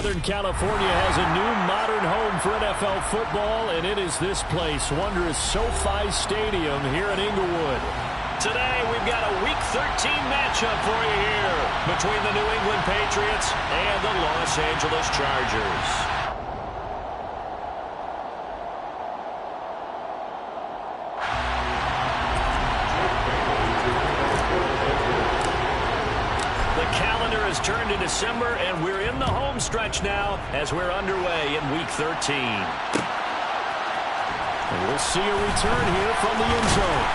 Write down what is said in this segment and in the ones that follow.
Southern California has a new modern home for NFL football, and it is this place, wondrous SoFi Stadium here in Inglewood. Today, we've got a Week 13 matchup for you here between the New England Patriots and the Los Angeles Chargers. Turned to December, and we're in the home stretch now as we're underway in Week 13. And we'll see a return here from the end zone.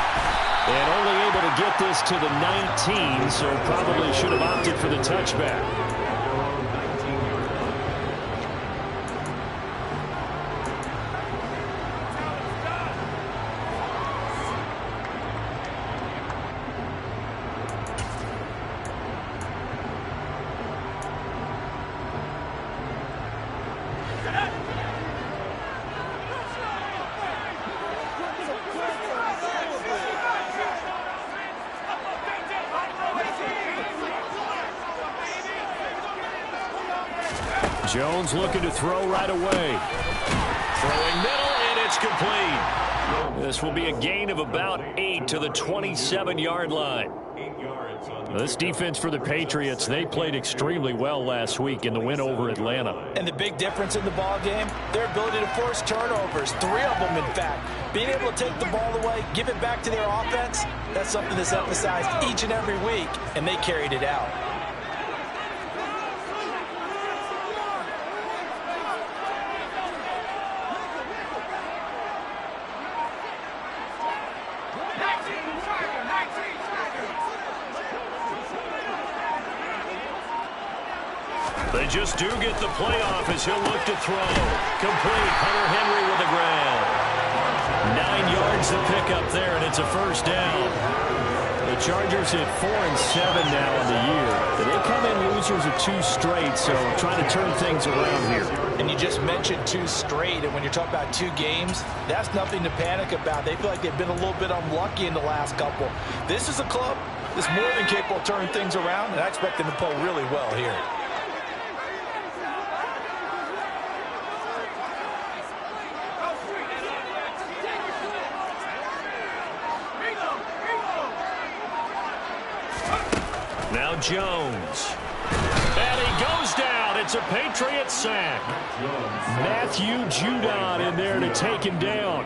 And only able to get this to the 19, so probably should have opted for the touchback. Jones looking to throw right away. Throwing middle, and it's complete. This will be a gain of about 8 to the 27-yard line. This defense for the Patriots, they played extremely well last week in the win over Atlanta. And the big difference in the ball game, their ability to force turnovers, 3 of them in fact. Being able to take the ball away, give it back to their offense, that's something that's emphasized each and every week, and they carried it out. They just do get the playoff as he'll look to throw. Complete. Hunter Henry with the ground. 9 yards to pick up there, and it's a first down. The Chargers hit 4-7 now in the year. They come in losers of 2 straight, so trying to turn things around here. And you just mentioned 2 straight, and when you're talking about 2 games, that's nothing to panic about. They feel like they've been a little bit unlucky in the last couple. This is a club that's more than capable of turning things around, and I expect them to play really well here. Now Jones. And he goes down. It's a Patriot sack. Matthew Judon in there to take him down.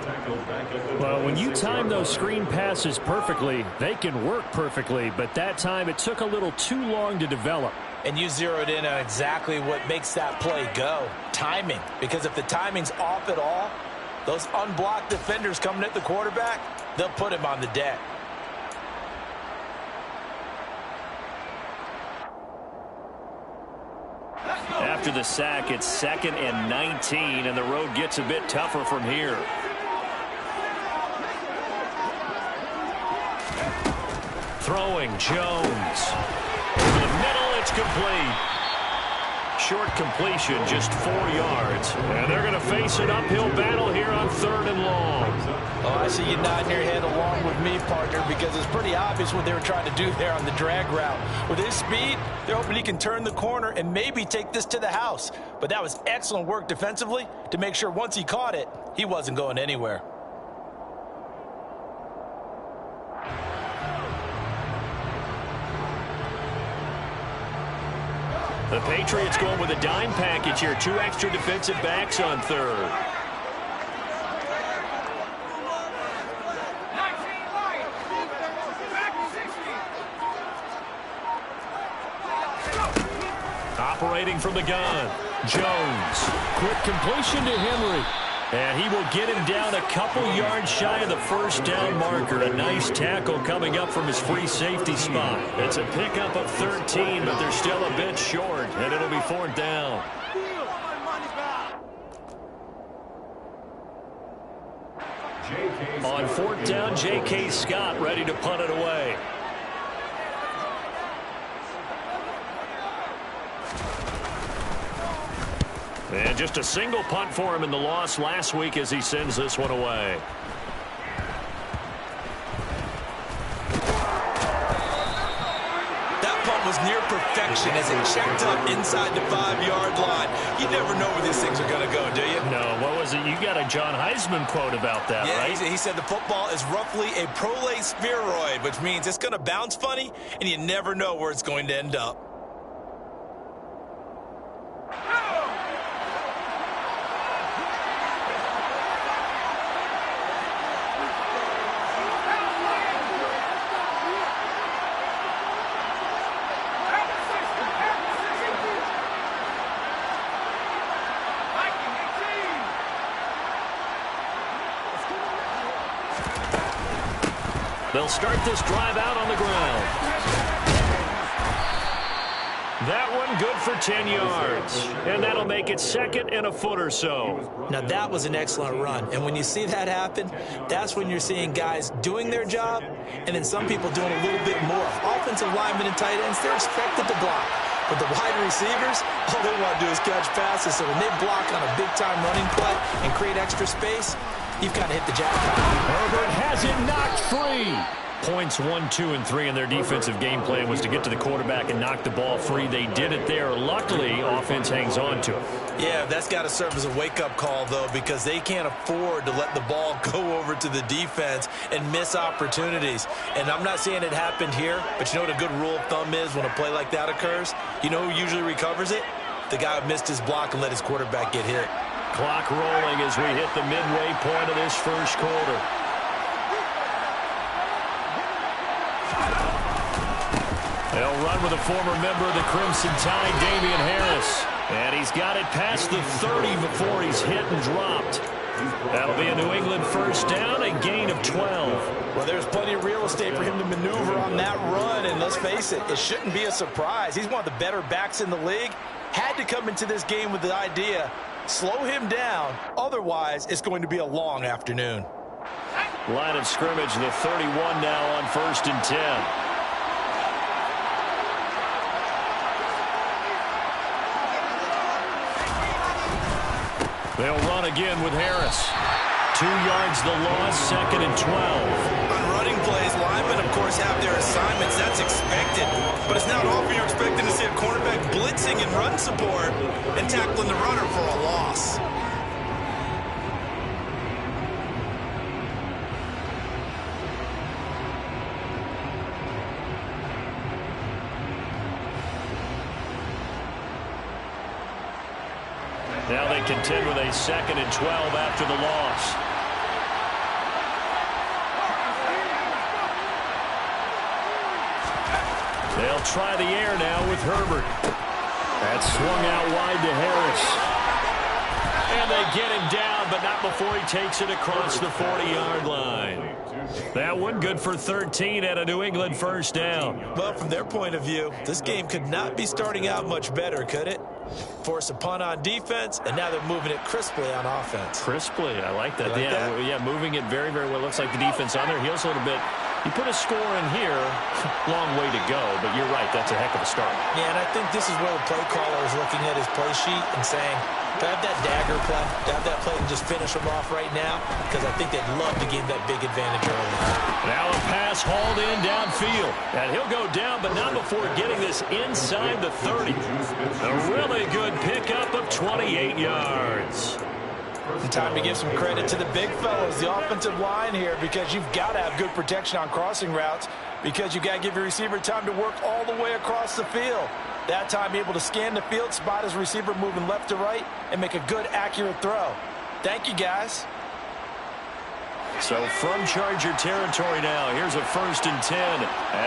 Well, when you time those screen passes perfectly, they can work perfectly. But that time, it took a little too long to develop. And you zeroed in on exactly what makes that play go. Timing. Because if the timing's off at all, those unblocked defenders coming at the quarterback, they'll put him on the deck. After the sack, it's 2nd and 19, and the road gets a bit tougher from here. Throwing, Jones. Over the middle, it's complete. Short completion, just 4 yards. And they're going to face an uphill battle here on 3rd and long. Oh, I see you nodding your head along with me, partner, because it's pretty obvious what they were trying to do there on the drag route. With his speed, they're hoping he can turn the corner and maybe take this to the house. But that was excellent work defensively to make sure once he caught it, he wasn't going anywhere. The Patriots going with a dime package here. 2 extra defensive backs on 3rd. Operating from the gun. Jones. Quick completion to Henry. And he will get him down a couple yards shy of the first down marker. A nice tackle coming up from his free safety spot. It's a pickup of 13, but they're still a bit short, and it'll be 4th down. On 4th down, J.K. Scott ready to punt it away. And just a single punt for him in the loss last week as he sends this one away. That punt was near perfection as it checked up inside the 5-yard line. You never know where these things are going to go, do you? No, what was it? You got a John Heisman quote about that, yeah, right? He said the football is roughly a prolate spheroid, which means it's going to bounce funny, and you never know where it's going to end up. They'll start this drive out on the ground. That one good for 10 yards. And that'll make it second and a foot or so. Now, that was an excellent run. And when you see that happen, that's when you're seeing guys doing their job and then some people doing a little bit more. Offensive linemen and tight ends, they're expected to block. But the wide receivers, all they want to do is catch passes. So when they block on a big-time running play and create extra space, you've kind of hit the jackpot. Herbert has it knocked free. Points 1, 2, and 3 in their defensive game plan was to get to the quarterback and knock the ball free. They did it there. Luckily, offense hangs on to it. Yeah, that's got to serve as a wake-up call, though, because they can't afford to let the ball go over to the defense and miss opportunities. And I'm not saying it happened here, but you know what a good rule of thumb is when a play like that occurs? You know who usually recovers it? The guy who missed his block and let his quarterback get hit. Clock rolling as we hit the midway point of this first quarter. They'll run with a former member of the Crimson Tide, Damian Harris. And he's got it past the 30 before he's hit and dropped. That'll be a New England first down, a gain of 12. Well, there's plenty of real estate for him to maneuver on that run. And let's face it, it shouldn't be a surprise. He's one of the better backs in the league. Had to come into this game with the idea, slow him down. Otherwise, it's going to be a long afternoon. Line of scrimmage, the 31 now on 1st and 10. They'll run again with Harris. 2 yards the loss, 2nd and 12. On running plays, linemen, of course, have their assignments. That's expected. But it's not often you're expecting to see a cornerback blitzing in run support and tackling the runner for a loss. Now they contend with a 2nd and 12 after the loss. They'll try the air now with Herbert. That's swung out wide to Harris. And they get him down, but not before he takes it across the 40-yard line. That one good for 13 at a New England first down. Well, from their point of view, this game could not be starting out much better, could it? Force a punt on defense, and now they're moving it crisply on offense. Crisply, I like that. Like that? Yeah, moving it very, very well. Looks like the defense on their heels a little bit. You put a score in here, long way to go, but you're right, that's a heck of a start. Yeah, and I think this is where the play caller is looking at his play sheet and saying, do I have that dagger play? Do I have that play and just finish them off right now? Because I think they'd love to gain that big advantage early. Now a pass hauled in downfield. And he'll go down, but not before getting this inside the 30. A really good pickup of 28 yards. And time to give some credit to the big fellows, the offensive line here, because you've got to have good protection on crossing routes because you've got to give your receiver time to work all the way across the field. That time able to scan the field, spot his receiver moving left to right, and make a good, accurate throw. Thank you, guys. So from Charger territory now, here's a 1st and 10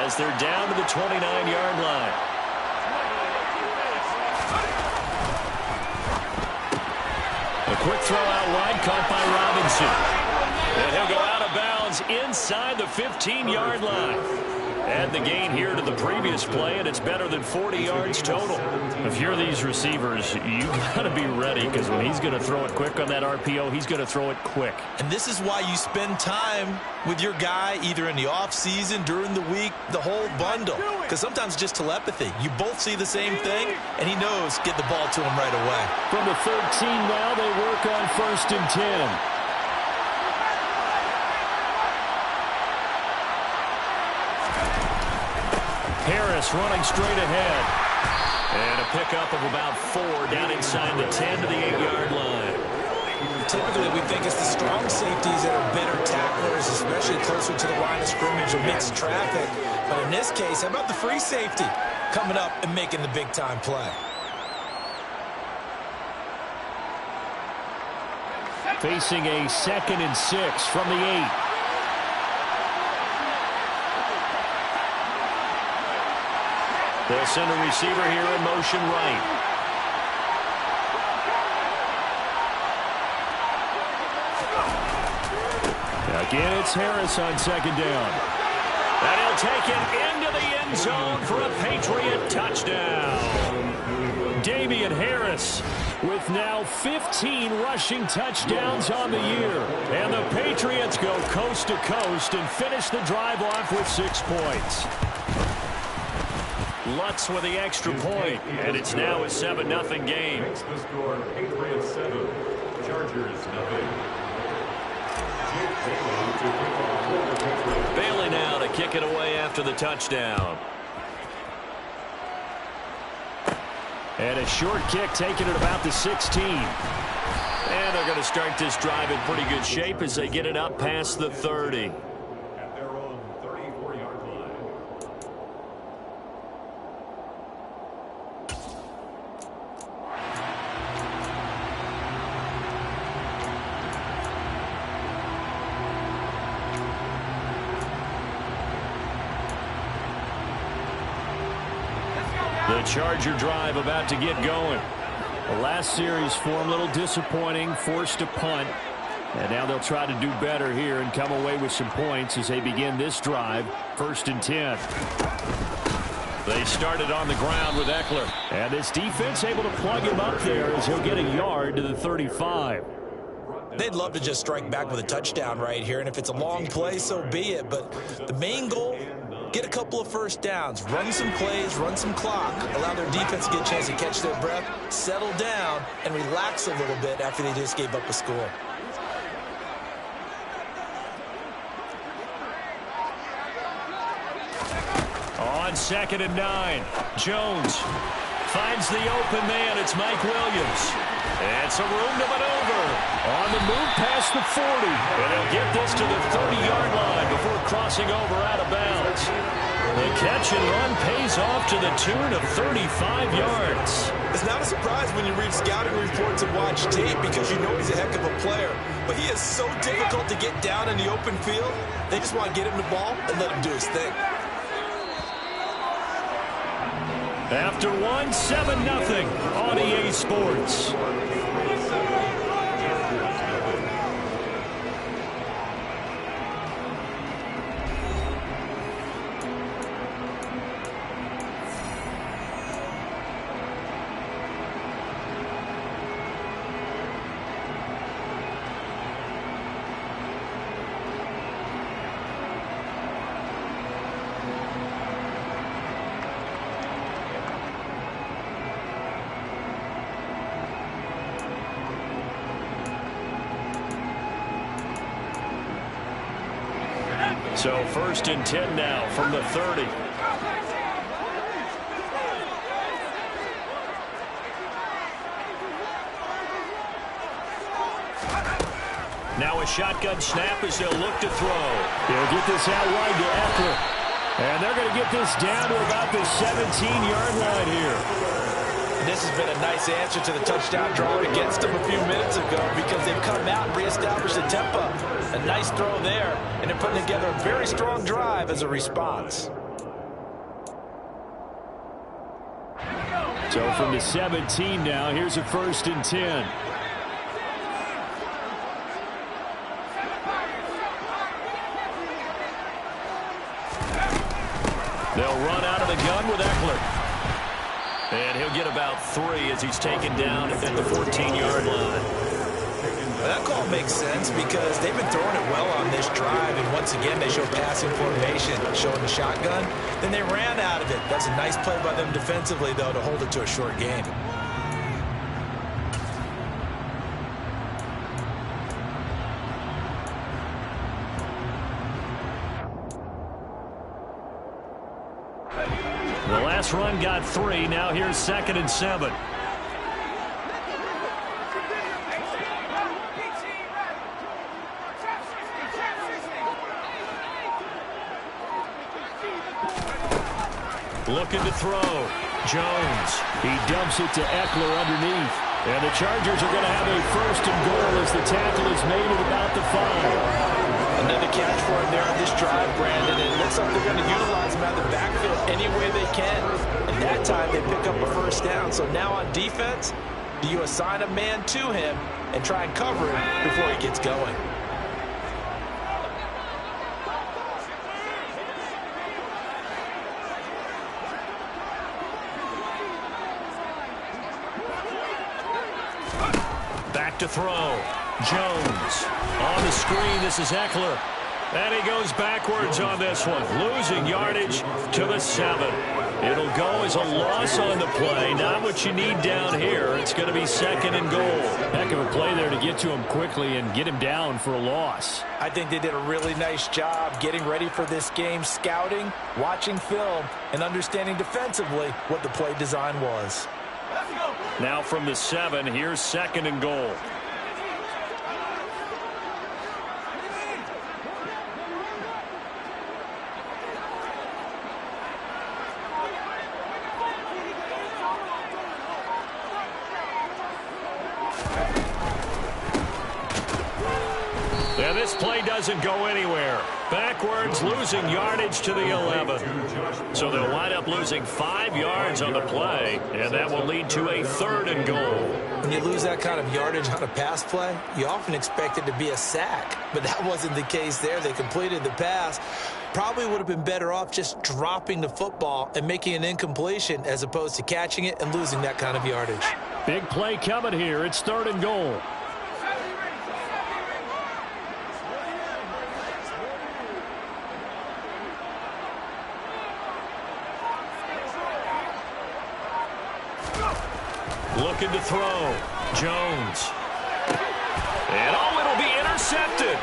as they're down to the 29-yard line. A quick throw out wide, caught by Robinson. And he'll go out of bounds inside the 15-yard line. Add the gain here to the previous play, and it's better than 40 yards total. If you're these receivers, you got to be ready because when he's going to throw it quick on that RPO, he's going to throw it quick. And this is why you spend time with your guy either in the offseason, during the week, the whole bundle. Because sometimes just telepathy. You both see the same thing, and he knows get the ball to him right away. From the 13 now, they work on 1st and 10. Harris Harris running straight ahead. And a pickup of about 4 down inside the 10 to the 8-yard line. Typically, we think it's the strong safeties that are better tacklers, especially closer to the line of scrimmage amidst traffic. But in this case, how about the free safety coming up and making the big-time play? Facing a 2nd and 6 from the 8. They'll send a receiver here in motion right. Again, it's Harris on 2nd down. And he'll take it into the end zone for a Patriot touchdown. Damian Harris with now 15 rushing touchdowns on the year. And the Patriots go coast to coast and finish the drive off with 6 points. Lutz with the extra point, and it's now a 7-0 game. Makes the score Patriots 7, Chargers 0. Bailey now to kick it away after the touchdown. And a short kick taken at about the 16. And they're going to start this drive in pretty good shape as they get it up past the 30. At their own 34-yard line. The Charger drive about to get going. The last series for them, a little disappointing, forced a punt. And now they'll try to do better here and come away with some points as they begin this drive. 1st and 10. They started on the ground with Eckler. And this defense able to plug him up there as he'll get a yard to the 35. They'd love to just strike back with a touchdown right here, and if it's a long play, so be it. But the main goal, get a couple of first downs, run some plays, run some clock, allow their defense to get a chance to catch their breath, settle down, and relax a little bit after they just gave up a score. On 2nd and 9, Jones finds the open man. It's Mike Williams. And some room to maneuver. On the move past the 40. And he'll get this to the 30-yard line before crossing over out of bounds. The catch and run pays off to the tune of 35 yards. It's not a surprise when you read scouting reports and watch tape because you know he's a heck of a player. But he is so difficult to get down in the open field. They just want to get him the ball and let him do his thing. After 7-0 on EA Sports. So 1st and 10 now from the 30. Now a shotgun snap as they'll look to throw. They'll get this out wide to Eckler. And they're going to get this down to about the 17-yard line here. This has been a nice answer to the touchdown drive against them a few minutes ago because they've come out and reestablished the tempo. A nice throw there, and they're putting together a very strong drive as a response. So from the 17 now, here's a 1st and 10. They'll run out of the gun with Eckler. And he'll get about 3 as he's taken down at the 14-yard line. That call makes sense because they've been throwing it well on this drive, and once again they show passing formation, showing the shotgun. Then they ran out of it. That's a nice play by them defensively, though, to hold it to a short gain. Last run got 3. Now here's 2nd and 7. Looking to throw. Jones. He dumps it to Eckler underneath. And the Chargers are going to have a 1st and goal as the tackle is made at about the 5. Another catch for him there on this drive, Brandon. It looks like they're going to utilize him out of the backfield any way they can. And that time they pick up a 1st down. So now on defense, do you assign a man to him and try and cover him before he gets going? Back to throw. Jones. On the screen, this is Eckler. And he goes backwards on this one. Losing yardage to the 7. It'll go as a loss on the play. Not what you need down here. It's going to be 2nd and goal. Heck of a play there to get to him quickly and get him down for a loss. I think they did a really nice job getting ready for this game, scouting, watching film, and understanding defensively what the play design was. Now from the 7, here's 2nd and goal. And this play doesn't go anywhere. Backwards, losing yardage to the 11. So they'll wind up losing 5 yards on the play, and that will lead to a 3rd and goal. When you lose that kind of yardage on a pass play, you often expect it to be a sack, but that wasn't the case there. They completed the pass. Probably would have been better off just dropping the football and making an incompletion as opposed to catching it and losing that kind of yardage. Big play coming here. It's 3rd and goal. Looking to throw. Jones. And oh, it'll be intercepted.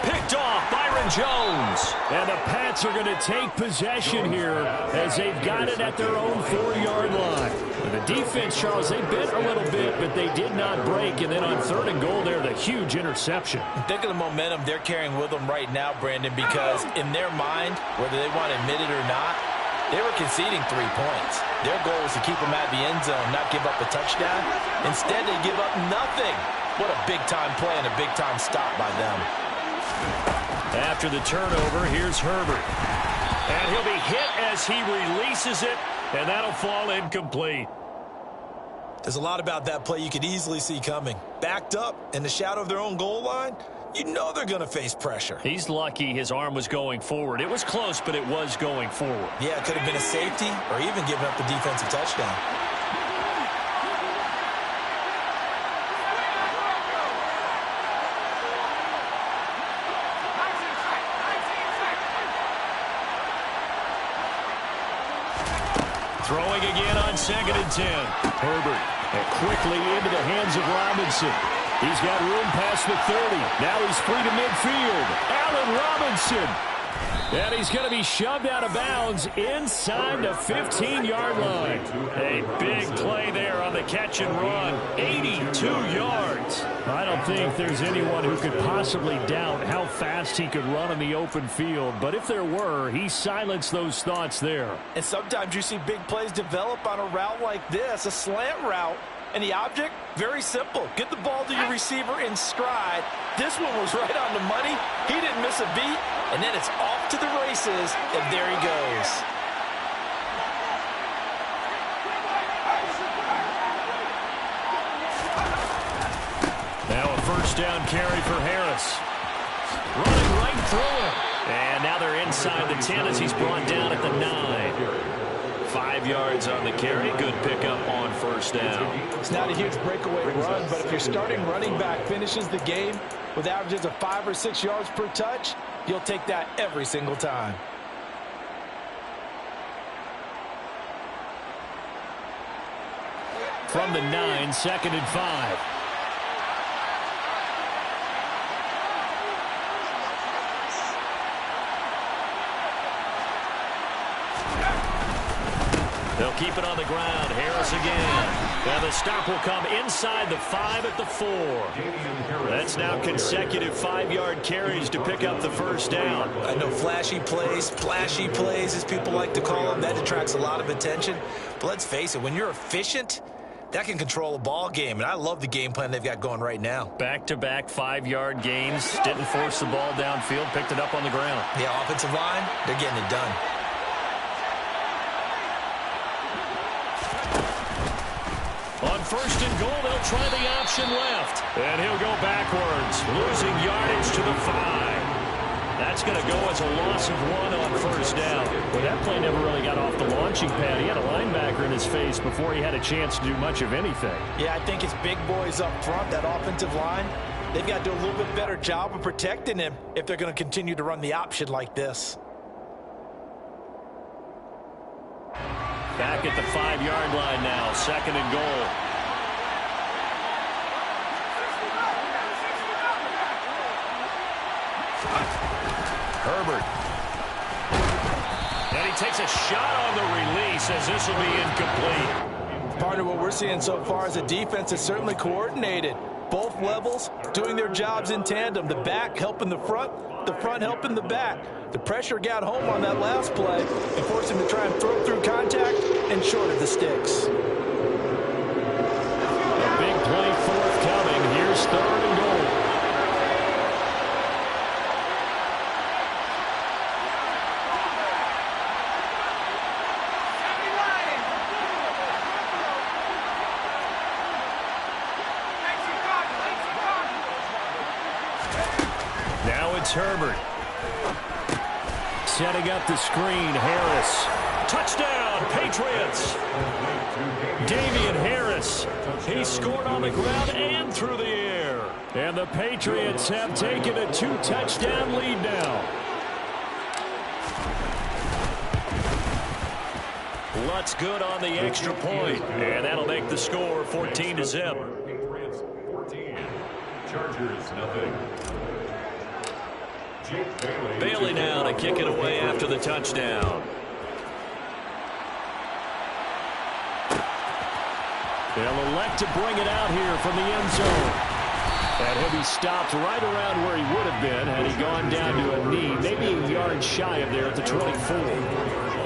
Picked off Byron Jones. And the Pats are going to take possession here as they've got it at their own 4-yard line. And the defense, Charles, they bent a little bit, but they did not break. And then on 3rd and goal there, the huge interception. Think of the momentum they're carrying with them right now, Brandon, because in their mind, whether they want to admit it or not, they were conceding 3 points. Their goal was to keep them out of the end zone, not give up a touchdown. Instead, they give up nothing. What a big-time play and a big-time stop by them. After the turnover, here's Herbert. And he'll be hit as he releases it, and that'll fall incomplete. There's a lot about that play you could easily see coming. Backed up in the shadow of their own goal line, you know they're going to face pressure. He's lucky his arm was going forward. It was close, but it was going forward. Yeah, it could have been a safety or even giving up the defensive touchdown. Throwing again on 2nd and 10. Herbert. And quickly into the hands of Robinson. He's got room past the 30. Now he's free to midfield. Allen Robinson. And he's going to be shoved out of bounds inside the 15-yard line. A big play there on the catch and run. 82 yards. I don't think there's anyone who could possibly doubt how fast he could run in the open field. But if there were, he silenced those thoughts there. And sometimes you see big plays develop on a route like this, a slant route. And the object, very simple. Get the ball to your receiver in stride. This one was right on the money. He didn't miss a beat. And then it's off to the races, and there he goes. Now a 1st down carry for Harris. Running right through it. And now they're inside the 10 as he's brought down at the 9. 5 yards on the carry. Good pickup on 1st down. It's not a huge breakaway run, but if your starting running back finishes the game with averages of 5 or 6 yards per touch, you'll take that every single time. From the 9, 2nd and 5. They'll keep it on the ground. Harris again. And the stop will come inside the 5 at the 4. That's now consecutive 5-yard carries to pick up the first down. I know flashy plays, as people like to call them, that attracts a lot of attention. But let's face it, when you're efficient, that can control a ball game. And I love the game plan they've got going right now. Back-to-back 5-yard gains. Didn't force the ball downfield. Picked it up on the ground. Yeah, offensive line, they're getting it done. On first and goal, they'll try the option left. And he'll go backwards, losing yardage to the 5. That's going to go as a loss of 1 on first down. Well, that play never really got off the launching pad. He had a linebacker in his face before he had a chance to do much of anything. Yeah, I think his big boys up front, that offensive line, they've got to do a little bit better job of protecting him if they're going to continue to run the option like this. Back at the 5-yard line now, second and goal. Herbert. And he takes a shot on the release as this will be incomplete. Partner, what we're seeing so far is a defense that's certainly coordinated. Both levels doing their jobs in tandem. The back helping the front helping the back. The pressure got home on that last play and forced him to try and throw through contact and short of the sticks. A big play forthcoming. Here's third and goal. Now it's Herbert. Setting up the screen, Harris. Touchdown, Patriots. Damian Harris. He scored on the ground and through the air. And the Patriots have taken a 2-touchdown lead now. Lutz good on the extra point. And that'll make the score 14-0. Patriots 14. Chargers nothing. Bailey now to kick it away after the touchdown. They'll elect to bring it out here from the end zone. And he'll be stopped right around where he would have been had he gone down to a knee, maybe a yard shy of there at the 24.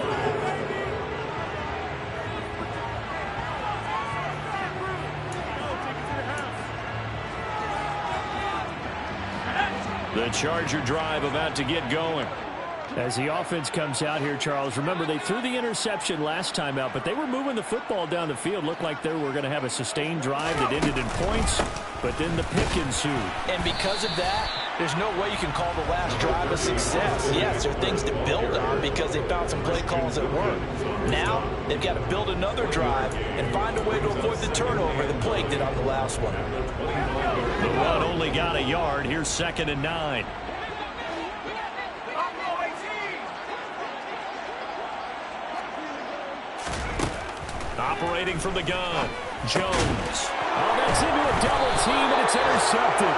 The Charger drive about to get going. As the offense comes out here, Charles, remember they threw the interception last time out, but they were moving the football down the field. Looked like they were going to have a sustained drive that ended in points, but then the pick ensued. And because of that, there's no way you can call the last drive a success. Yes, there are things to build on because they found some play calls that work. Now, they've got to build another drive and find a way to avoid the turnover that plagued it on the last one. The run only got a yard. Here's second and 9. Operating from the gun, Jones. Oh, that's into a double team, and it's intercepted.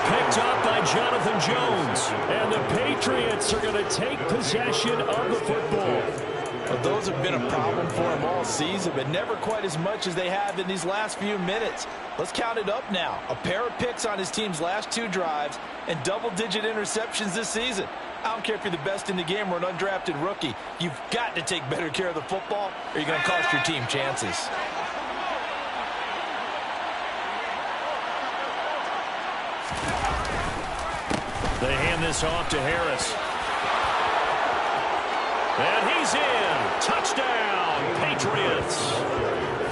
Picked up by Jonathan Jones. And the Patriots are going to take possession of the football. Well, those have been a problem for them all season, but never quite as much as they have in these last few minutes. Let's count it up now. A pair of picks on his team's last 2 drives and double-digit interceptions this season. I don't care if you're the best in the game or an undrafted rookie. You've got to take better care of the football or you're going to cost your team chances. They hand this off to Harris. And he's in. Touchdown, Patriots.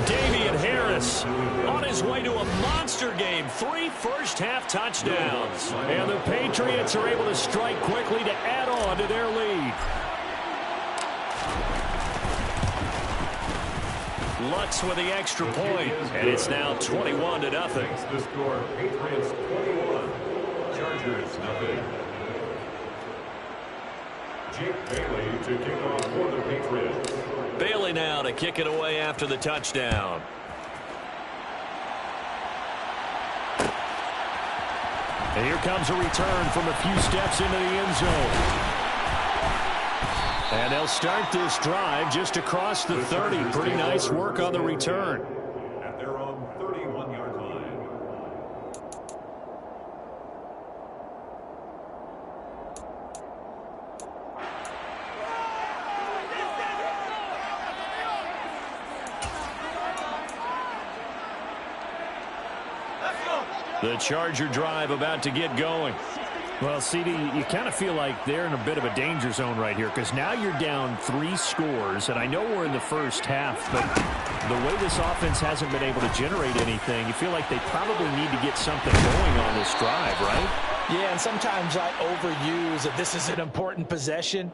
Damian Harris on his way to a monster game. 3 first-half touchdowns. And the Patriots are able to strike quickly to add on to their lead. Lutz with the extra point. And it's now 21-0. The score, Patriots 21. Chargers nothing. Jake Bailey to kick off for the Patriots. Bailey now to kick it away after the touchdown. And here comes a return from a few steps into the end zone. And they'll start this drive just across the 30. Pretty nice work on the return. At their own 31-yard line. The Charger drive about to get going. Well, CD, you kind of feel like they're in a bit of a danger zone right here because now you're down 3 scores, and I know we're in the first half, but the way this offense hasn't been able to generate anything, you feel like they probably need to get something going on this drive, right? Yeah, and sometimes I overuse that this is an important possession.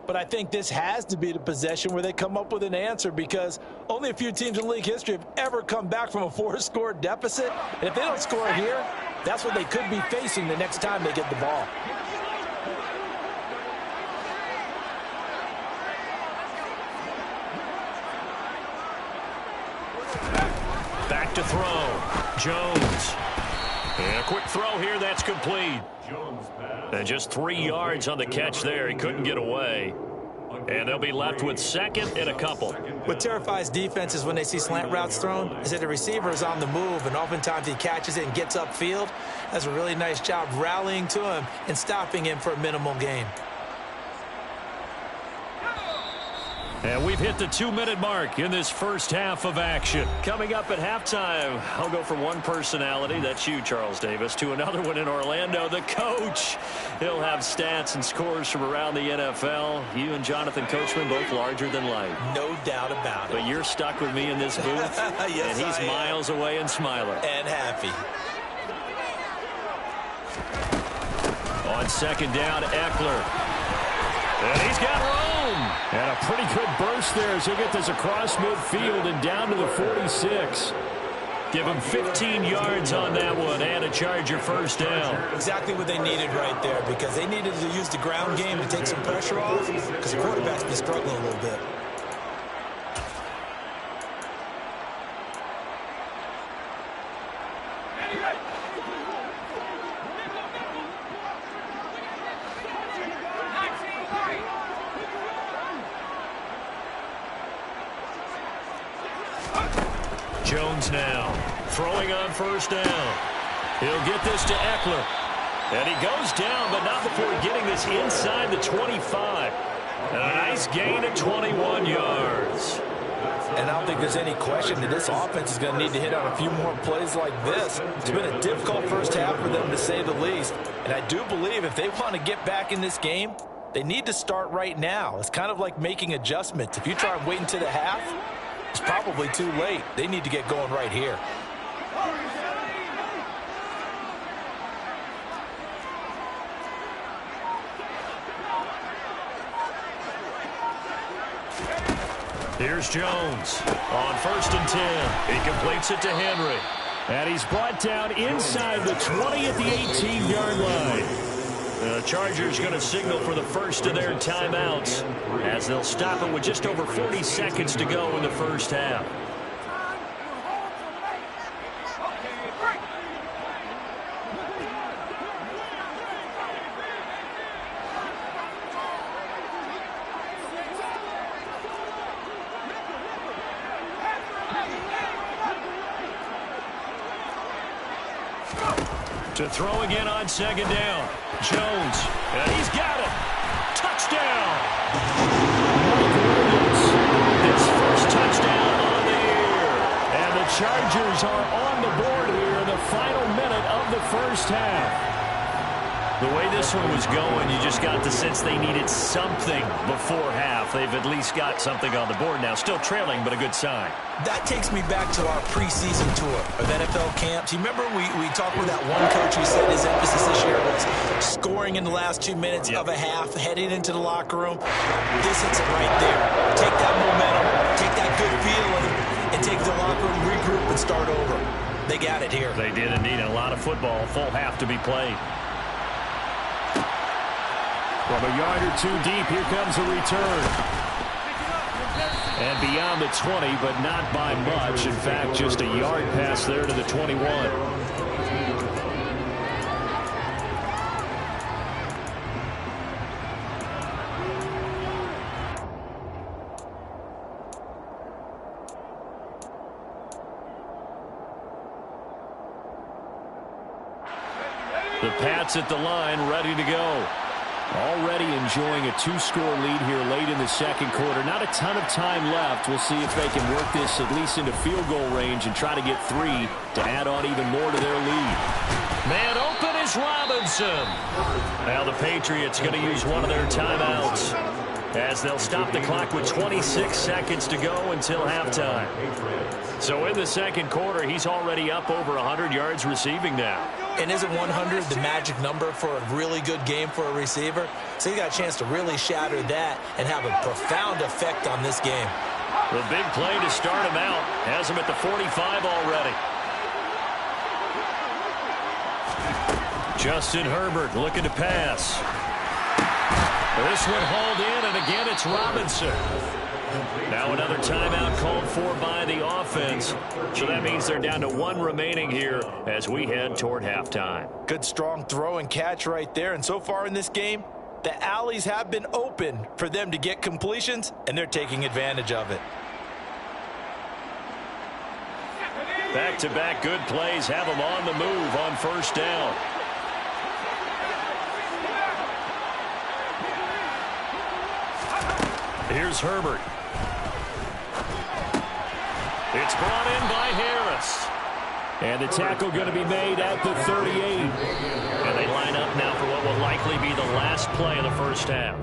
But I think this has to be the possession where they come up with an answer because only a few teams in league history have ever come back from a 4-score deficit. And if they don't score here, that's what they could be facing the next time they get the ball. Back to throw. Jones. And a quick throw here. That's complete. And just 3 yards on the catch there. He couldn't get away. And they'll be left with second and a couple. What terrifies defenses when they see slant routes thrown is that the receiver is on the move, and oftentimes he catches it and gets upfield. That's a really nice job rallying to him and stopping him for a minimal gain. And we've hit the 2-minute mark in this first half of action. Coming up at halftime, I'll go from one personality, that's you, Charles Davis, to another one in Orlando, the coach. He'll have stats and scores from around the NFL. You and Jonathan Coachman both larger than life. No doubt about it. But you're stuck with me in this booth, yes, and he's miles away and smiling. And happy. On second down, Eckler. And he's got room. And a pretty good burst there as he'll get this across midfield and down to the 46. Give him 15 yards on that one and a Charger first down. Exactly what they needed right there because they needed to use the ground game to take some pressure off because the quarterback's been struggling a little bit. Jones now throwing on first down. He'll get this to Eckler. And he goes down, but not before getting this inside the 25. And a nice gain of 21 yards. And I don't think there's any question that this offense is going to need to hit on a few more plays like this. It's been a difficult first half for them, to say the least. And I do believe if they want to get back in this game, they need to start right now. It's kind of like making adjustments. If you try and wait until the half, it's probably too late. They need to get going right here. Here's Jones on first and 10. He completes it to Henry. And he's brought down inside the 20 at the 18-yard line. The Chargers going to signal for the first of their timeouts as they'll stop it with just over 40 seconds to go in the first half. To throw again on second down. Jones, and he's got it. Touchdown. His first touchdown on the year. And the Chargers are on the board here in the final minute of the first half. The way this one was going, you just got the sense they needed something before half. They've at least got something on the board now. Still trailing, but a good sign. That takes me back to our preseason tour of NFL camps. You remember we talked with that one coach who said his emphasis this year was scoring in the last 2 minutes of a half, heading into the locker room. This hits it right there. Take that momentum, take that good feeling, and take the locker room, regroup, and start over. They got it here. They did indeed. A lot of football, full half to be played. From a yard or two deep, here comes a return. And beyond the 20, but not by much. In fact, just a yard pass there to the 21. The Pats at the line, ready to go. Already enjoying a 2-score lead here late in the second quarter. Not a ton of time left. We'll see if they can work this at least into field goal range and try to get 3 to add on even more to their lead. Man open is Robinson. Now the Patriots going to use one of their timeouts as they'll stop the clock with 26 seconds to go until halftime. So in the second quarter, he's already up over 100 yards receiving now. And isn't 100 the magic number for a really good game for a receiver? So he got a chance to really shatter that and have a profound effect on this game. The big play to start him out has him at the 45 already. Justin Herbert looking to pass. This one hauled in, and again it's Robinson. Now another timeout called for by the offense. So that means they're down to 1 remaining here as we head toward halftime. Good strong throw and catch right there. And so far in this game, the alleys have been open for them to get completions, and they're taking advantage of it. Back-to-back good plays have them on the move on first down. Here's Herbert. It's brought in by Harris. And the tackle going to be made at the 38. And they line up now for what will likely be the last play of the first half.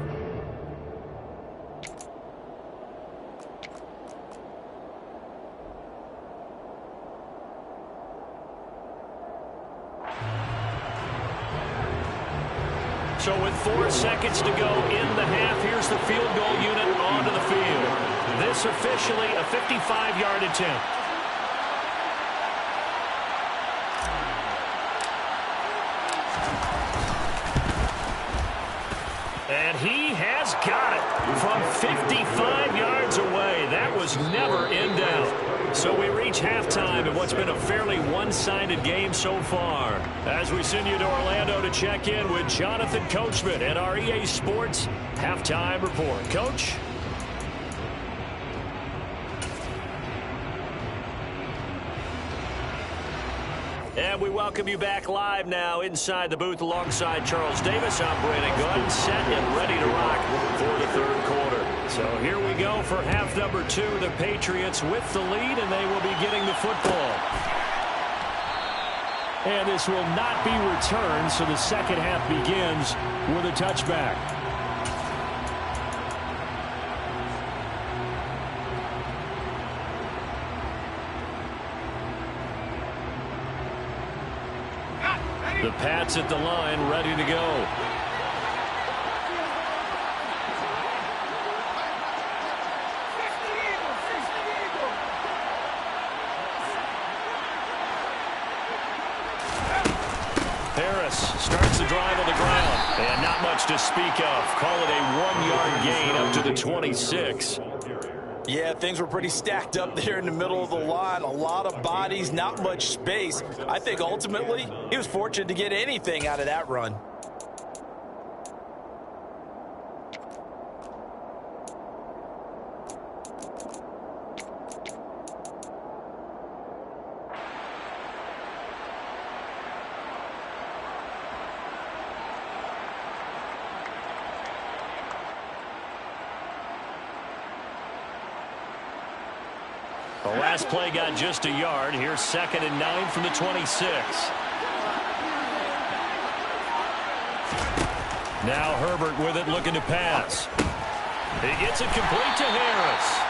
So with 4 seconds to go in the half, here's the field goal unit onto the field. This officially a 55-yard attempt. And he has got it from 55 yards away. That was never in doubt. So we reach halftime in what's been a fairly one-sided game so far. As we send you to Orlando to check in with Jonathan Coachman at our EA Sports Halftime Report. Coach? And we welcome you back live now inside the booth alongside Charles Davis. I'm Brandon Gunn, set and ready to rock for the third quarter. So here we go for half number 2. The Patriots with the lead, and they will be getting the football. And this will not be returned, so the second half begins with a touchback. The Pats at the line, ready to go. Harris starts the drive on the ground. And not much to speak of. Call it a 1-yard gain up to the 26. Yeah, things were pretty stacked up there in the middle of the line. A lot of bodies, not much space. I think ultimately he was fortunate to get anything out of that run. The last play got just a yard. Here's 2nd and 9 from the 26. Now Herbert with it, looking to pass. He gets it complete to Harris.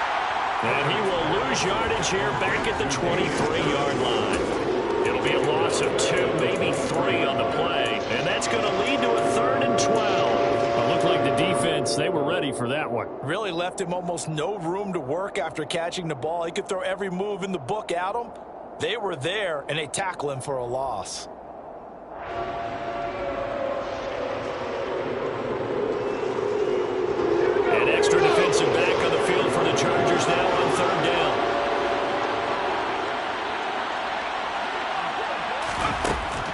And he will lose yardage here back at the 23-yard line. It'll be a loss of 2, maybe 3 on the play. And that's going to lead to a 3rd and 12. It looked like the defense, they were ready for that one. Really left him almost no room to work after catching the ball. He could throw every move in the book at him. They were there, and they tackle him for a loss. An extra defensive back on the field for the Chargers now on 3rd down.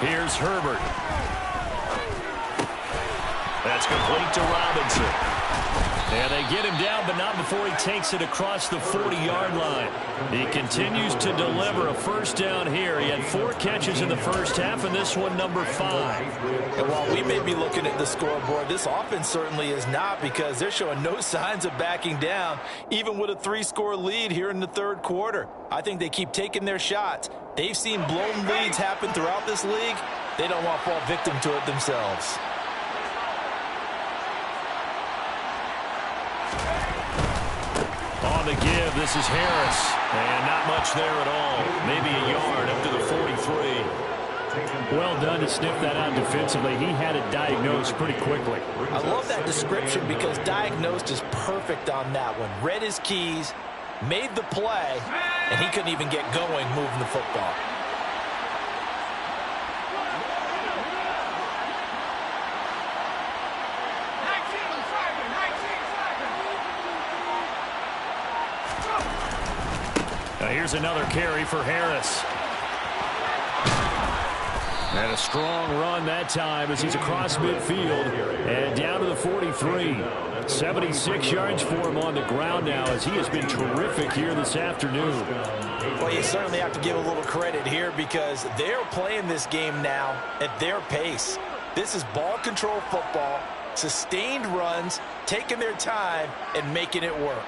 Here's Herbert. That's complete to Robinson. Yeah, they get him down, but not before he takes it across the 40-yard line. He continues to deliver a first down here. He had 4 catches in the first half, and this one number 5. And while we may be looking at the scoreboard, this offense certainly is not, because they're showing no signs of backing down, even with a 3-score lead here in the third quarter. I think they keep taking their shots. They've seen blown leads happen throughout this league. They don't want to fall victim to it themselves. On the give, this is Harris. And not much there at all. Maybe a yard up to the 43. Well done to sniff that out defensively. He had it diagnosed pretty quickly. I love that description, because diagnosed is perfect on that one. Read his keys, made the play, and he couldn't even get going moving the football. Now here's another carry for Harris. And a strong run that time as he's across midfield and down to the 43. 76 yards for him on the ground now, as he has been terrific here this afternoon. Well, you certainly have to give a little credit here, because they're playing this game now at their pace. This is ball control football, sustained runs, taking their time and making it work.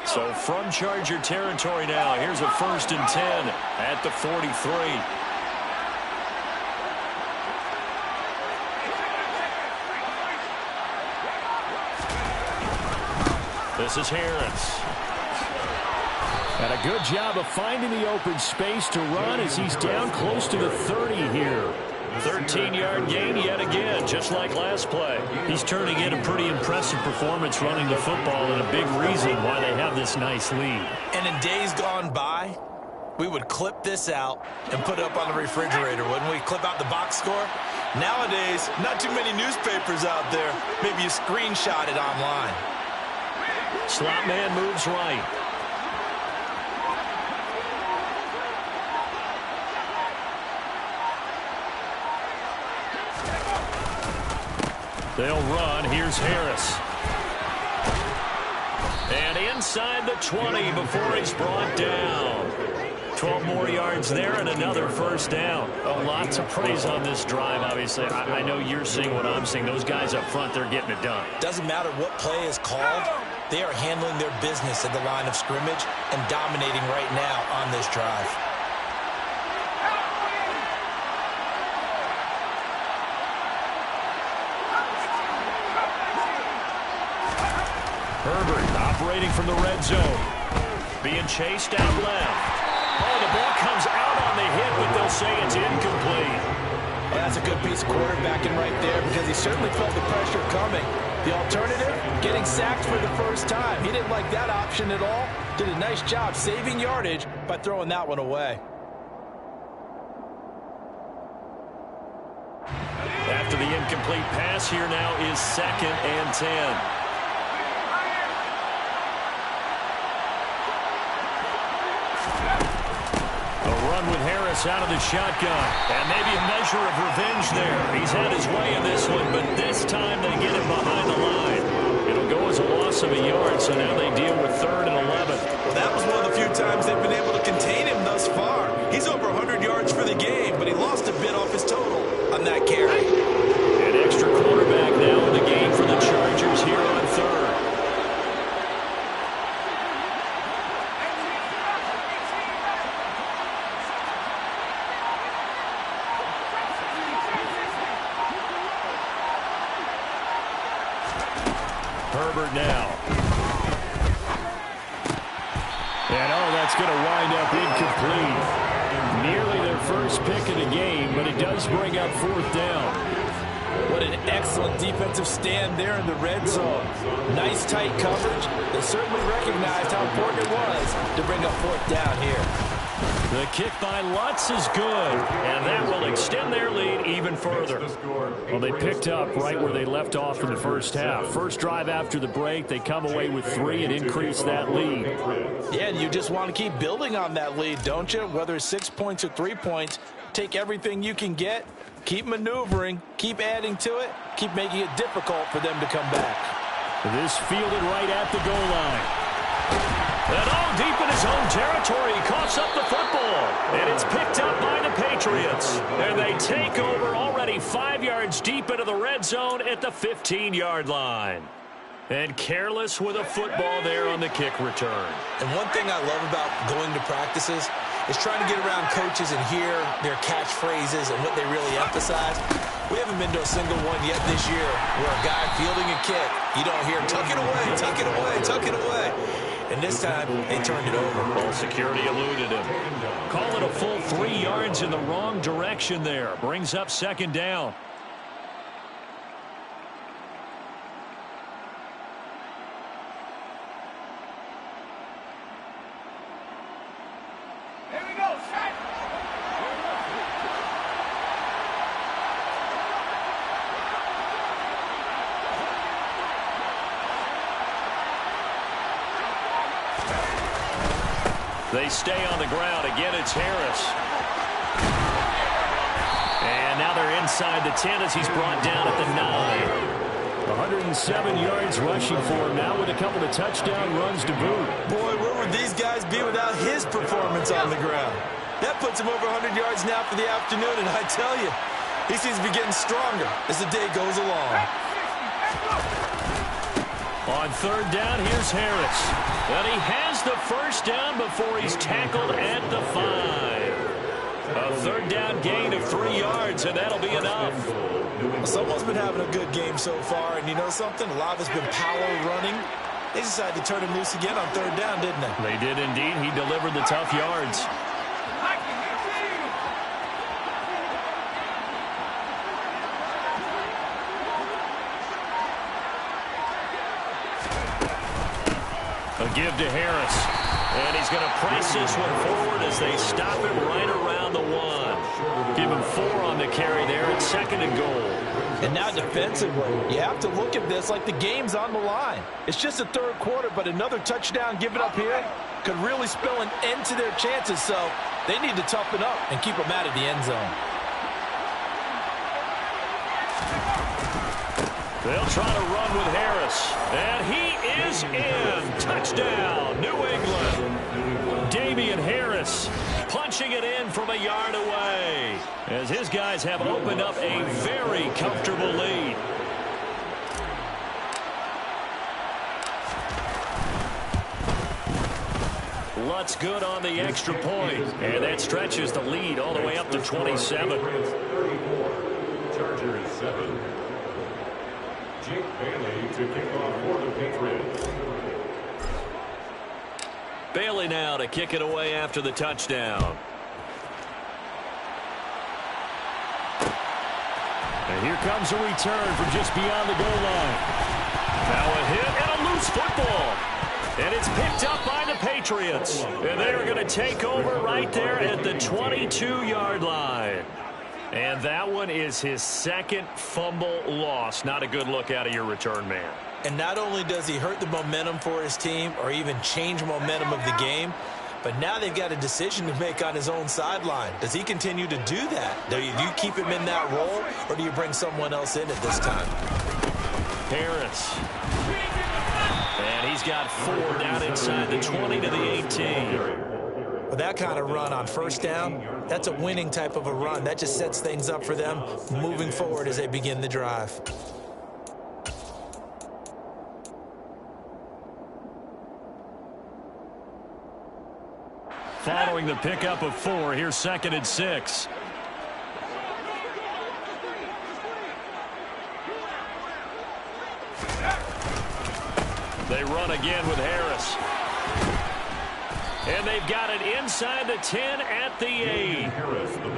So from Charger territory now, here's a 1st and 10 at the 43. This is Harris. And a good job of finding the open space to run as he's down close to the 30 here. 13-yard gain yet again, just like last play. He's turning in a pretty impressive performance running the football, and a big reason why they have this nice lead. And in days gone by, we would clip this out and put it up on the refrigerator, wouldn't we? Clip out the box score. Nowadays, not too many newspapers out there. Maybe you screenshot it online. Slot man moves right. They'll run. Here's Harris. And inside the 20 before he's brought down. 12 more yards there and another first down. A lot to praise on this drive, obviously. I know you're seeing what I'm seeing. Those guys up front, they're getting it done. Doesn't matter what play is called. They are handling their business at the line of scrimmage and dominating right now on this drive. Herbert operating from the red zone. Being chased out left. Oh, the ball comes out on the hit, but they'll say it's incomplete. Well, that's a good piece of quarterbacking right there, because he certainly felt the pressure coming. The alternative, getting sacked for the first time. He didn't like that option at all. Did a nice job saving yardage by throwing that one away. After the incomplete pass, here now is 2nd and 10. With Harris out of the shotgun. And maybe a measure of revenge there. He's had his way in this one, but this time they get him behind the line. It'll go as a loss of a yard, so now they deal with 3rd and 11. Well, that was one of the few times they've been able to contain him thus far. He's over 100 yards for the game, but he lost a bit off his total on that carry. An extra quarterback now in the game for the Chargers here on 3rd. Herbert now. And that's going to wind up incomplete. Nearly their first pick of the game, but it does bring up 4th down. What an excellent defensive stand there in the red zone. Nice tight coverage. They certainly recognized how important it was to bring up 4th down here. The kick by Lutz is good, and that will extend their lead even further. Well, they picked up right where they left off in the first half. First drive after the break, they come away with 3 and increase that lead. Yeah, and you just want to keep building on that lead, don't you? Whether it's 6 points or 3 points, take everything you can get, keep maneuvering, keep adding to it, keep making it difficult for them to come back. This fielded right at the goal line. And all deep in his own territory, he coughs up the football. And it's picked up by the Patriots. And they take over already 5 yards deep into the red zone at the 15-yard line. And careless with a football there on the kick return. And one thing I love about going to practices is trying to get around coaches and hear their catchphrases and what they really emphasize. We haven't been to a single one yet this year where a guy fielding a kick, you don't hear, tuck it away, tuck it away, tuck it away. And this time, they turned it over. Ball security eluded him. Call it a full 3 yards in the wrong direction there. Brings up second down. They stay on the ground. Again, it's Harris. And now they're inside the 10 as he's brought down at the 9. 107 yards rushing for him now with a couple of touchdown runs to boot. Boy, where would these guys be without his performance on the ground? That puts him over 100 yards now for the afternoon, and I tell you, he seems to be getting stronger as the day goes along. On third down, here's Harris. And he has the first down before he's tackled at the 5. A third down gain of 3 yards, and that'll be enough. Well, someone's been having a good game so far, and you know something? A lot of it's been power running. They decided to turn him loose again on third down, didn't they? They did indeed. He delivered the tough yards. A give to Harris. And he's going to press this one forward as they stop it right around the 1. Give him 4 on the carry there at second and goal. And now defensively, you have to look at this like the game's on the line. It's just the third quarter, but another touchdown given up here could really spell an end to their chances. So they need to toughen up and keep them out of the end zone. They'll try to run with Harris. And he is in. Touchdown, New England. Damian Harris punching it in from a yard away as his guys have opened up a very comfortable lead. Lutz good on the extra point. And that stretches the lead all the way up to 27. Chargers 7. Jake Bailey to kick off for the Patriots. Bailey now to kick it away after the touchdown. And here comes a return from just beyond the goal line. Now a hit and a loose football. And it's picked up by the Patriots. And they are going to take over right there at the 22-yard line. And that one is his second fumble loss. Not a good look out of your return man. And not only does he hurt the momentum for his team or even change momentum of the game, but now they've got a decision to make on his own sideline. Does he continue to do that? Do you keep him in that role, or do you bring someone else in at this time? Harris. And he's got 4 down inside the 20 to the 18. With that kind of run on first down, that's a winning type of a run. That just sets things up for them moving forward as they begin the drive. Following the pickup of 4, here's second and 6. They run again with Harris. And they've got it inside the 10 at the 8.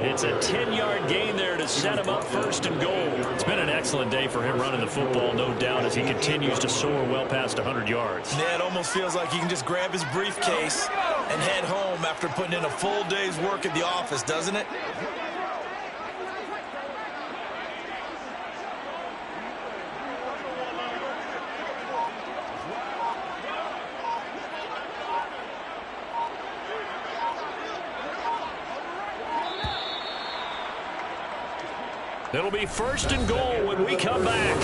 It's a 10-yard gain there to set him up first and goal. It's been an excellent day for him running the football, no doubt, as he continues to soar well past 100 yards. Yeah, it almost feels like he can just grab his briefcase and head home after putting in a full day's work at the office, doesn't it? It'll be first and goal when we come back.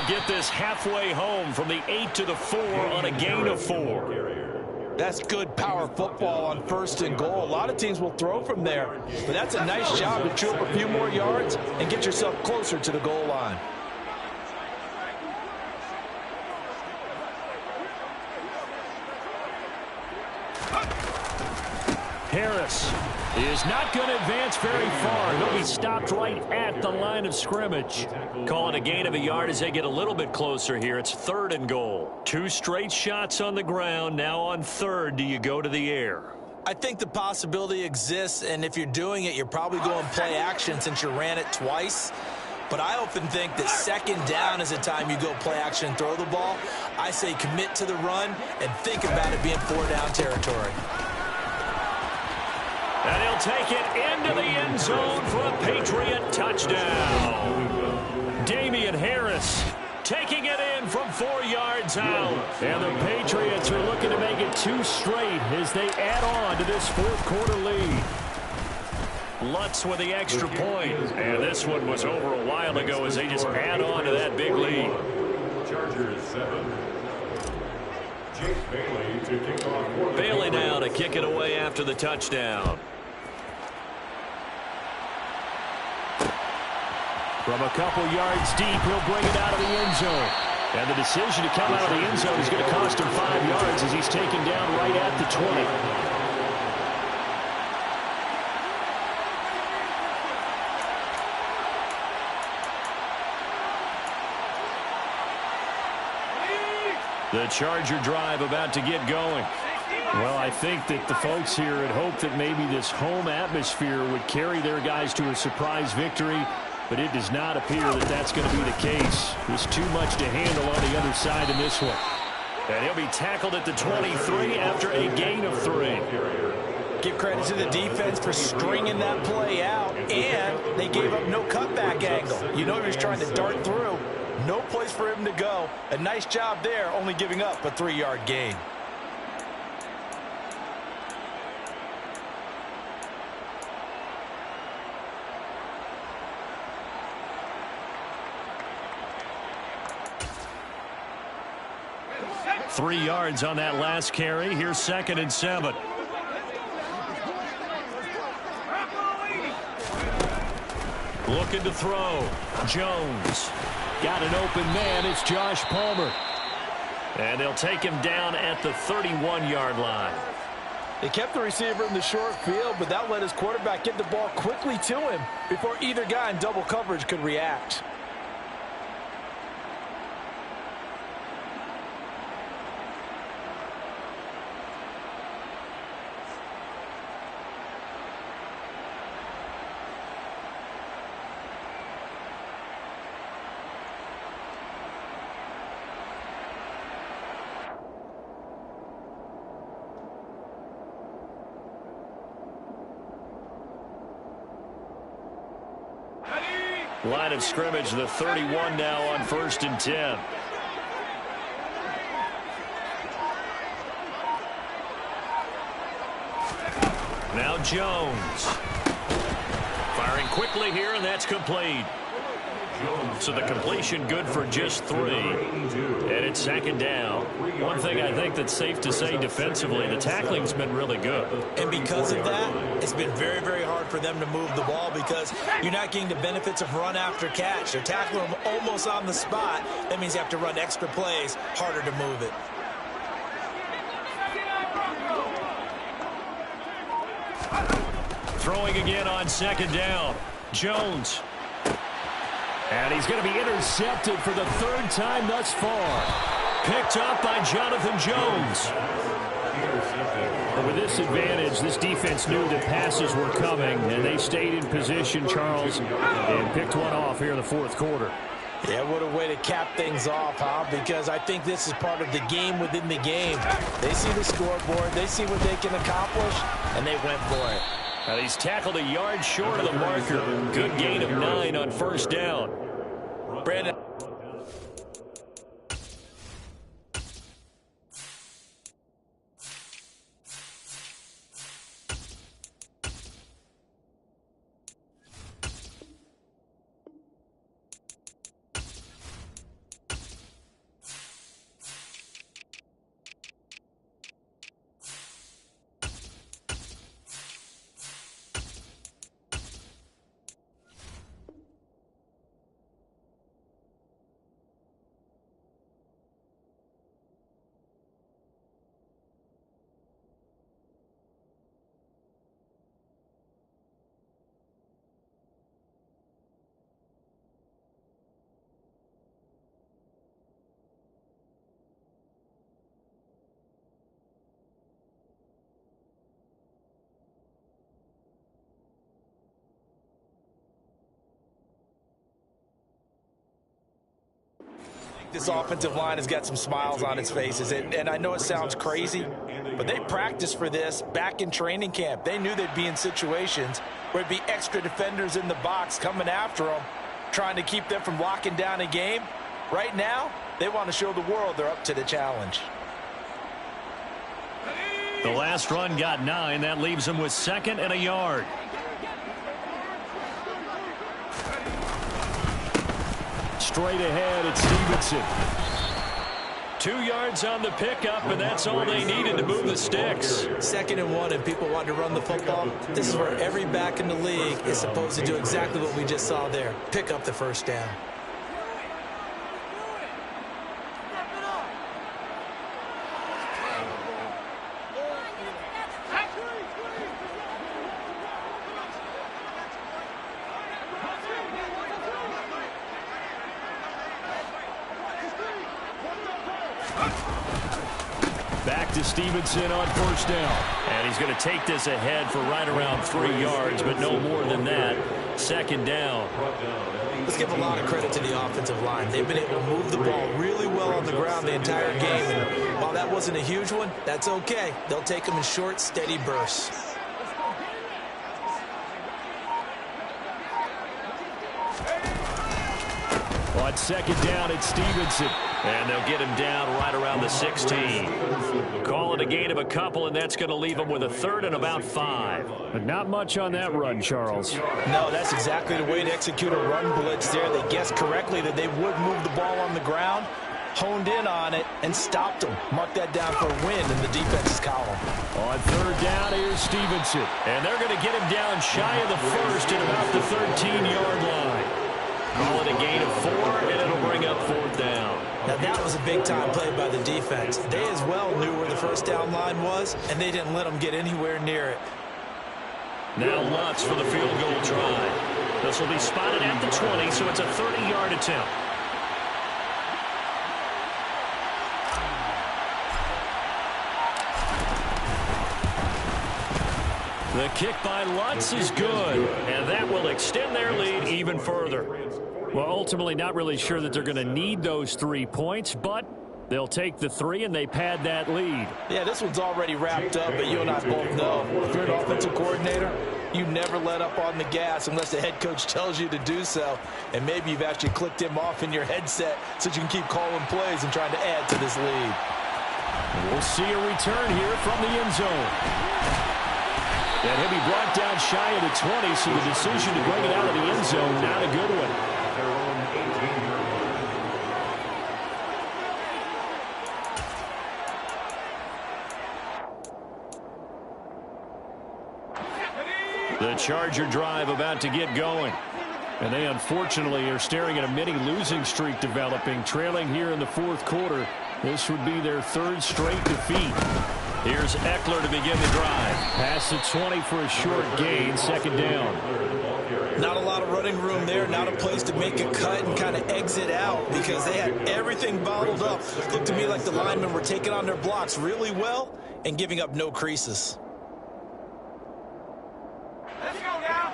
Get this halfway home from the 8 to the 4 on a gain of 4. That's good power football on 1st and goal. A lot of teams will throw from there, but that's a nice job to chew up a few more yards and get yourself closer to the goal line. Harris is not going to advance very far. He'll be stopped right at the line of scrimmage. Call it a gain of a yard as they get a little bit closer here. It's 3rd and goal. 2 straight shots on the ground. Now on 3rd, do you go to the air? I think the possibility exists, and if you're doing it, you're probably going play action since you ran it twice. But I often think that 2nd down is the time you go play action and throw the ball. I say commit to the run and think about it being 4-down territory. And he'll take it into the end zone for a Patriot touchdown. Damian Harris taking it in from 4 yards out. And the Patriots are looking to make it 2 straight as they add on to this 4th quarter lead. Lutz with the extra point. And this one was over a while ago as they just add on to that big lead. Chargers 7. Jake Bailey to kick off. Bailey now to kick it away after the touchdown. From a couple yards deep, he'll bring it out of the end zone. And the decision to come out of the end zone is going to cost him 5 yards as he's taken down right at the 20. The Charger drive about to get going. Well, I think that the folks here had hoped that maybe this home atmosphere would carry their guys to a surprise victory, but it does not appear that that's going to be the case. There's too much to handle on the other side in this one. And he'll be tackled at the 23 after a gain of 3. Give credit to the defense for stringing that play out, and they gave up no cutback angle. You know he was trying to dart through. No place for him to go. A nice job there, only giving up a 3-yard gain. Three yards on that last carry. Here's 2nd and 7. Looking to throw. Jones. Got an open man. It's Josh Palmer. And they'll take him down at the 31-yard line. They kept the receiver in the short field, but that let his quarterback get the ball quickly to him before either guy in double coverage could react. Line of scrimmage, the 31 now on 1st and 10. Now Jones. Firing quickly here, and that's complete. So the completion good for just 3. And it's 2nd down. One thing I think that's safe to say defensively, the tackling's been really good. And because of that, it's been very, very hard for them to move the ball because you're not getting the benefits of run after catch. They're tackling them almost on the spot. That means you have to run extra plays, harder to move it. Throwing again on 2nd down. Jones. And he's going to be intercepted for the 3rd time thus far. Picked up by Jonathan Jones. Intercepted. The With this advantage, this defense knew that passes were coming, and they stayed in position, Charles, and picked one off here in the fourth quarter. Yeah, what a way to cap things off, huh? Because I think this is part of the game within the game. They see the scoreboard, they see what they can accomplish, and they went for it. Now he's tackled a yard short of the marker. Good gain of 9 on first down. Brandon. This offensive line has got some smiles on its faces, and I know it sounds crazy, but they practiced for this back in training camp. They knew they'd be in situations where it'd be extra defenders in the box coming after them, trying to keep them from locking down a game. Right now, they want to show the world they're up to the challenge. The last run got 9. That leaves them with 2nd and a yard. Straight ahead, it's Stevenson. 2 yards on the pickup, and that's all they needed to move the sticks. 2nd and 1, and people want to run the football. This is where every back in the league is supposed to do exactly what we just saw there. Pick up the first down. Back to Stevenson on first down. And he's going to take this ahead for right around 3 yards, but no more than that. 2nd down. Let's give a lot of credit to the offensive line. They've been able to move the ball really well on the ground the entire game. And while that wasn't a huge one, that's okay. They'll take them in short, steady bursts. On 2nd down, it's Stevenson. And they'll get him down right around the 16. Call it a gain of a couple, and that's going to leave them with a 3rd and about 5. But not much on that run, Charles. No, that's exactly the way to execute a run blitz there. They guessed correctly that they would move the ball on the ground, honed in on it, and stopped them. Mark that down for a win in the defense's column. On 3rd down, here's Stevenson. And they're going to get him down shy of the 1st at about the 13-yard line. Call it a gain of 4, and it'll bring up 4th down. Now, that was a big-time play by the defense. They as well knew where the first down line was, and they didn't let them get anywhere near it. Now Lutz for the field goal try. This will be spotted at the 20, so it's a 30-yard attempt. The kick by Lutz is good, and that will extend their lead even further. Well, ultimately not really sure that they're going to need those 3 points, but they'll take the 3 and they pad that lead. Yeah, this one's already wrapped up, but you and I both know if you're an offensive coordinator, you never let up on the gas unless the head coach tells you to do so. And maybe you've actually clicked him off in your headset so you can keep calling plays and trying to add to this lead. We'll see a return here from the end zone. And he'll be brought down shy of the 20, so the decision to bring it out of the end zone, not a good one. The Charger drive about to get going. And they unfortunately are staring at a mini losing streak developing, trailing here in the 4th quarter. This would be their 3rd straight defeat. Here's Eckler to begin the drive. Pass the 20 for a short gain, 2nd down. Not a lot of running room there, not a place to make a cut and kind of exit out because they had everything bottled up. It looked to me like the linemen were taking on their blocks really well, and giving up no creases. Let's go now.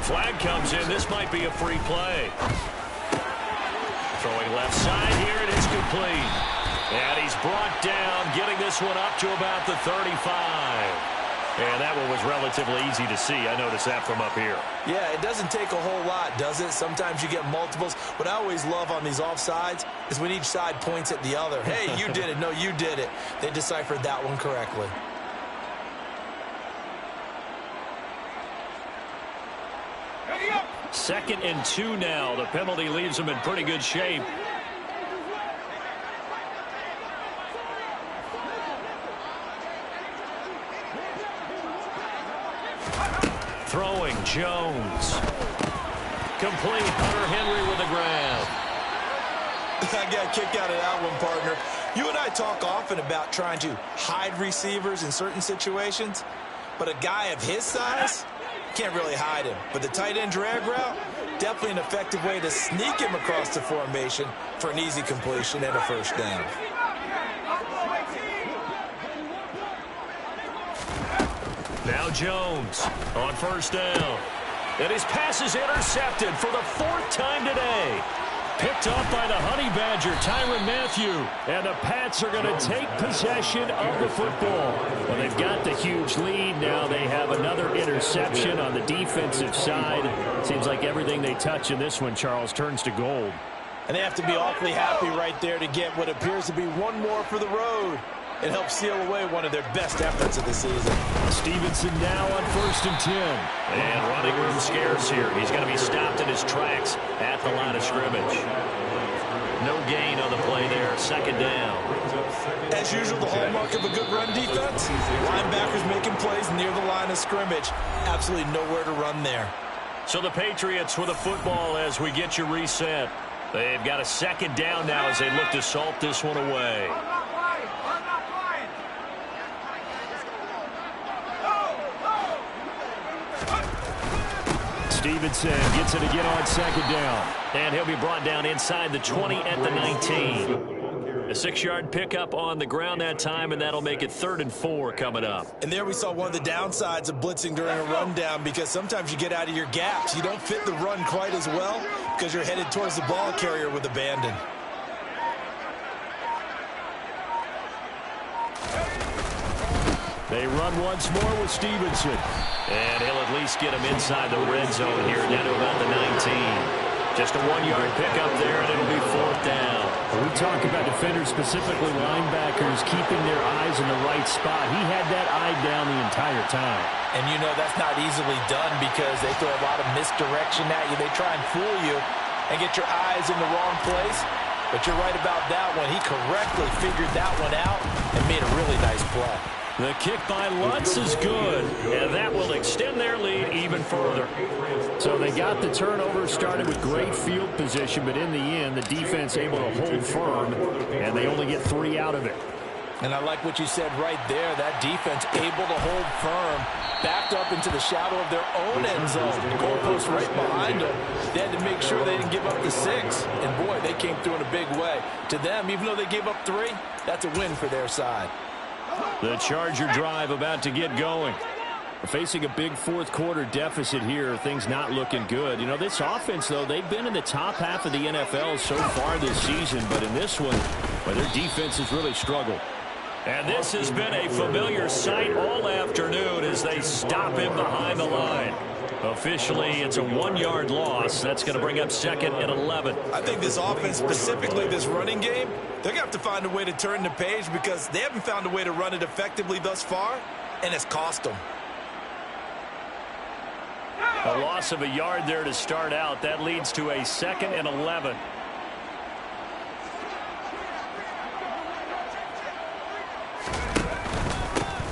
Flag comes in. This might be a free play. Throwing left side here, and it's complete. And he's brought down, getting this one up to about the 35. And that one was relatively easy to see. I noticed that from up here. Yeah, it doesn't take a whole lot, does it? Sometimes you get multiples. What I always love on these offsides is when each side points at the other. Hey, you did it. No, you did it. They deciphered that one correctly. Second and 2 now. The penalty leaves them in pretty good shape. Throwing Jones. Complete. Hunter Henry with the grab. I got a kick out of that one, partner. You and I talk often about trying to hide receivers in certain situations, but a guy of his size can't really hide him. But the tight end drag route, definitely an effective way to sneak him across the formation for an easy completion and a first down. Now Jones on first down. And his pass is intercepted for the 4th time today. Picked up by the Honey Badger, Tyrann Mathieu. And the Pats are going to take possession of the football. Well, they've got the huge lead. Now they have another interception on the defensive side. Seems like everything they touch in this one, Charles, turns to gold. And they have to be awfully happy right there to get what appears to be one more for the road. It helps seal away one of their best efforts of the season. Stevenson now on 1st and 10. And running room scarce here. He's going to be stopped in his tracks at the line of scrimmage. No gain on the play there. 2nd down. As usual, the hallmark of a good run defense, linebackers making plays near the line of scrimmage. Absolutely nowhere to run there. So the Patriots with a football as we get you reset. They've got a 2nd down now as they look to salt this one away. Stevenson gets it again on 2nd down. And he'll be brought down inside the 20 at the 19. A 6-yard pickup on the ground that time, and that'll make it 3rd and 4 coming up. And there we saw one of the downsides of blitzing during a rundown, because sometimes you get out of your gaps. You don't fit the run quite as well because you're headed towards the ball carrier with abandon. They run once more with Stevenson. And he'll at least get him inside the red zone here, down to about the 19. Just a 1-yard pickup there, and it'll be 4th down. We talk about defenders, specifically linebackers, keeping their eyes in the right spot. He had that eye down the entire time. And you know that's not easily done because they throw a lot of misdirection at you. They try and fool you and get your eyes in the wrong place. But you're right about that one. He correctly figured that one out and made a really nice play. The kick by Lutz is good, and that will extend their lead even further. So they got the turnover, started with great field position, but in the end, the defense able to hold firm, and they only get 3 out of it. And I like what you said right there. That defense able to hold firm, backed up into the shadow of their own end zone. The goalpost right behind them. They had to make sure they didn't give up the 6. And, boy, they came through in a big way. To them, even though they gave up 3, that's a win for their side. The Charger drive about to get going. Facing a big 4th quarter deficit here, things not looking good. You know, this offense, though, they've been in the top half of the NFL so far this season, but in this one, well, their defense has really struggled. And this has been a familiar sight all afternoon as they stop him behind the line. Officially, it's a 1-yard loss. That's going to bring up 2nd and 11. I think this offense, specifically this running game, they're going to have to find a way to turn the page because they haven't found a way to run it effectively thus far, and it's cost them. A loss of a yard there to start out. That leads to a 2nd and 11.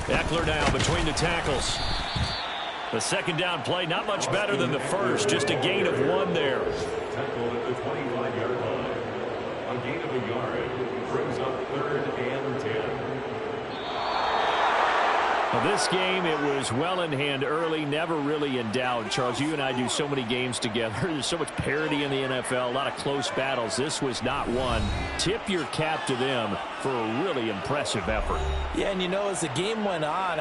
Eckler now between the tackles. The 2nd down play, not much better than the first, just a gain of 1 there. Tackle at the 25-yard line. A gain of a yard brings up 3rd and 10. Well, This game, it was well in hand early, never really in doubt. Charles, you and I do so many games together. There's so much parity in the NFL, a lot of close battles. This was not one. Tip your cap to them for a really impressive effort. Yeah, and as the game went on,